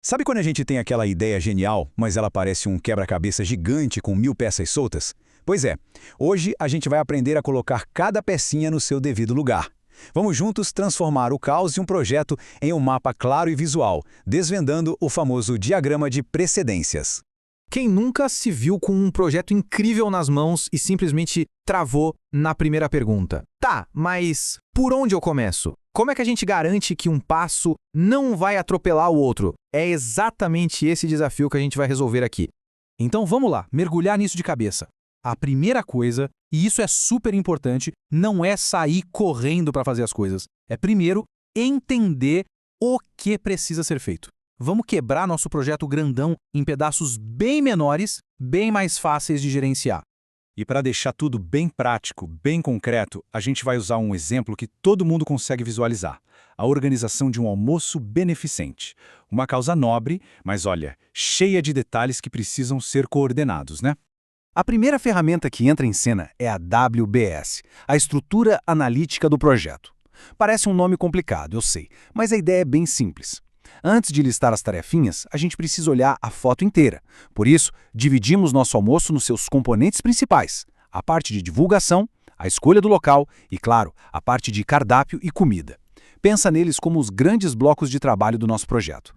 Sabe quando a gente tem aquela ideia genial, mas ela parece um quebra-cabeça gigante com 1000 peças soltas? Pois é, hoje a gente vai aprender a colocar cada pecinha no seu devido lugar. Vamos juntos transformar o caos de um projeto em um mapa claro e visual, desvendando o famoso diagrama de precedências. Quem nunca se viu com um projeto incrível nas mãos e simplesmente travou na primeira pergunta? Tá, mas por onde eu começo? Como é que a gente garante que um passo não vai atropelar o outro? É exatamente esse desafio que a gente vai resolver aqui. Então vamos lá, mergulhar nisso de cabeça. A primeira coisa, e isso é super importante, não é sair correndo para fazer as coisas. É primeiro entender o que precisa ser feito. Vamos quebrar nosso projeto grandão em pedaços bem menores, bem mais fáceis de gerenciar. E para deixar tudo bem prático, bem concreto, a gente vai usar um exemplo que todo mundo consegue visualizar: a organização de um almoço beneficente. Uma causa nobre, mas olha, cheia de detalhes que precisam ser coordenados, né? A primeira ferramenta que entra em cena é a WBS, a estrutura analítica do projeto. Parece um nome complicado, eu sei, mas a ideia é bem simples. Antes de listar as tarefinhas, a gente precisa olhar a foto inteira. Por isso, dividimos nosso almoço nos seus componentes principais: a parte de divulgação, a escolha do local e, claro, a parte de cardápio e comida. Pensa neles como os grandes blocos de trabalho do nosso projeto.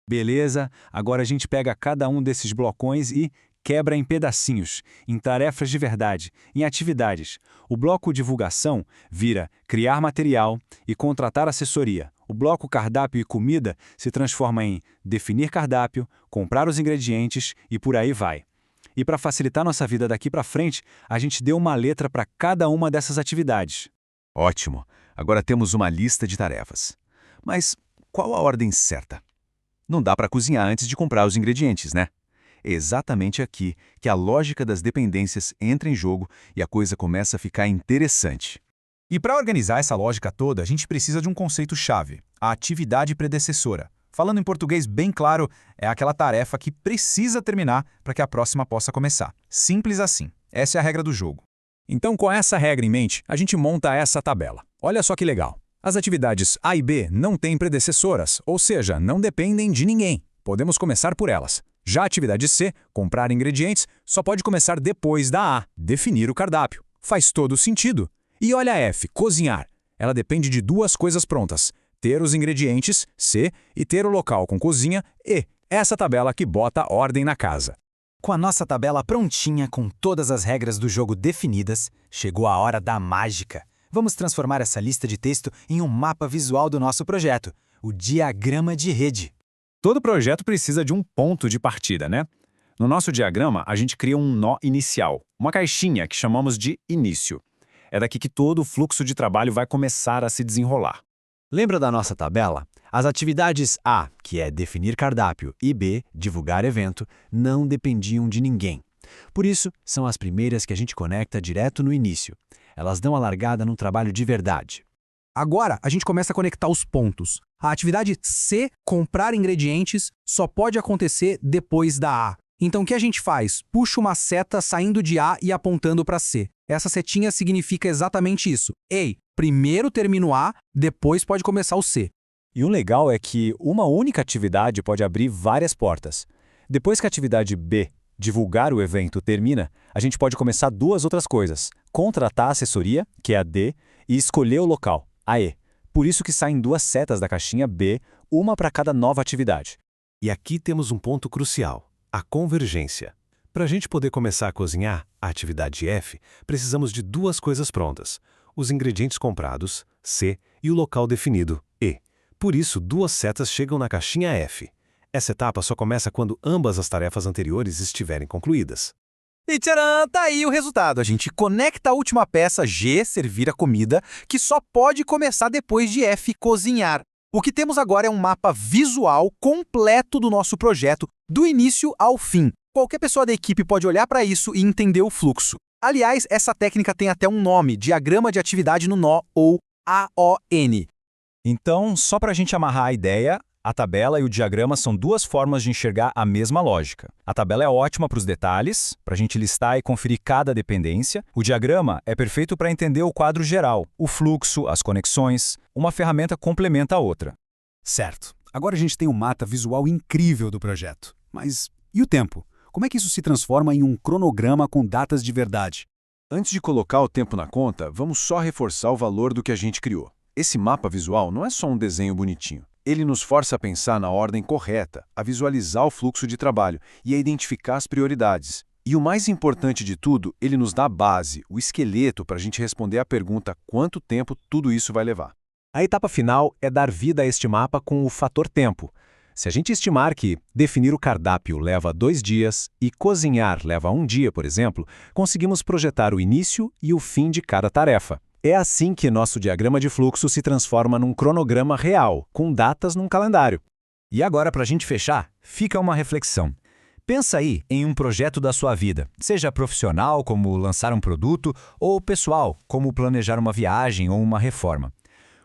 Beleza, agora a gente pega cada um desses blocões e quebra em pedacinhos, em tarefas de verdade, em atividades. O bloco divulgação vira criar material e contratar assessoria. O bloco cardápio e comida se transforma em definir cardápio, comprar os ingredientes e por aí vai. E para facilitar nossa vida daqui para frente, a gente deu uma letra para cada uma dessas atividades. Ótimo! Agora temos uma lista de tarefas. Mas qual a ordem certa? Não dá para cozinhar antes de comprar os ingredientes, né? É exatamente aqui que a lógica das dependências entra em jogo e a coisa começa a ficar interessante. E para organizar essa lógica toda, a gente precisa de um conceito-chave: a atividade predecessora. Falando em português bem claro, é aquela tarefa que precisa terminar para que a próxima possa começar. Simples assim. Essa é a regra do jogo. Então, com essa regra em mente, a gente monta essa tabela. Olha só que legal. As atividades A e B não têm predecessoras, ou seja, não dependem de ninguém. Podemos começar por elas. Já a atividade C, comprar ingredientes, só pode começar depois da A, definir o cardápio. Faz todo sentido. E olha a F, cozinhar. Ela depende de duas coisas prontas: ter os ingredientes, C, e ter o local com cozinha, E. Essa tabela que bota ordem na casa. Com a nossa tabela prontinha, com todas as regras do jogo definidas, chegou a hora da mágica. Vamos transformar essa lista de texto em um mapa visual do nosso projeto, o diagrama de rede. Todo projeto precisa de um ponto de partida, né? No nosso diagrama, a gente cria um nó inicial, uma caixinha que chamamos de início. É daqui que todo o fluxo de trabalho vai começar a se desenrolar. Lembra da nossa tabela? As atividades A, que é definir cardápio, e B, divulgar evento, não dependiam de ninguém. Por isso, são as primeiras que a gente conecta direto no início. Elas dão a largada num trabalho de verdade. Agora, a gente começa a conectar os pontos. A atividade C, comprar ingredientes, só pode acontecer depois da A. Então, o que a gente faz? Puxa uma seta saindo de A e apontando para C. Essa setinha significa exatamente isso. Ei, primeiro termina o A, depois pode começar o C. E o legal é que uma única atividade pode abrir várias portas. Depois que a atividade B, divulgar o evento, termina, a gente pode começar duas outras coisas: contratar a assessoria, que é a D, e escolher o local, a E. Por isso que saem duas setas da caixinha B, uma para cada nova atividade. E aqui temos um ponto crucial: a convergência. Para a gente poder começar a cozinhar, a atividade F, precisamos de duas coisas prontas: os ingredientes comprados, C, e o local definido, E. Por isso, duas setas chegam na caixinha F. Essa etapa só começa quando ambas as tarefas anteriores estiverem concluídas. E tcharam, tá aí o resultado. A gente conecta a última peça, G, servir a comida, que só pode começar depois de F, cozinhar. O que temos agora é um mapa visual completo do nosso projeto, do início ao fim. Qualquer pessoa da equipe pode olhar para isso e entender o fluxo. Aliás, essa técnica tem até um nome: diagrama de atividade no nó, ou AON. Então, só para a gente amarrar a ideia, a tabela e o diagrama são duas formas de enxergar a mesma lógica. A tabela é ótima para os detalhes, para a gente listar e conferir cada dependência. O diagrama é perfeito para entender o quadro geral, o fluxo, as conexões. Uma ferramenta complementa a outra. Certo. Agora a gente tem um mapa visual incrível do projeto. Mas e o tempo? Como é que isso se transforma em um cronograma com datas de verdade? Antes de colocar o tempo na conta, vamos só reforçar o valor do que a gente criou. Esse mapa visual não é só um desenho bonitinho. Ele nos força a pensar na ordem correta, a visualizar o fluxo de trabalho e a identificar as prioridades. E o mais importante de tudo, ele nos dá a base, o esqueleto para a gente responder à pergunta quanto tempo tudo isso vai levar. A etapa final é dar vida a este mapa com o fator tempo. Se a gente estimar que definir o cardápio leva 2 dias e cozinhar leva 1 dia, por exemplo, conseguimos projetar o início e o fim de cada tarefa. É assim que nosso diagrama de fluxo se transforma num cronograma real, com datas num calendário. E agora, para a gente fechar, fica uma reflexão. Pensa aí em um projeto da sua vida, seja profissional, como lançar um produto, ou pessoal, como planejar uma viagem ou uma reforma.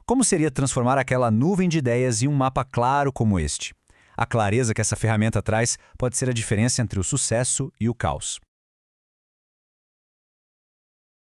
Como seria transformar aquela nuvem de ideias em um mapa claro como este? A clareza que essa ferramenta traz pode ser a diferença entre o sucesso e o caos.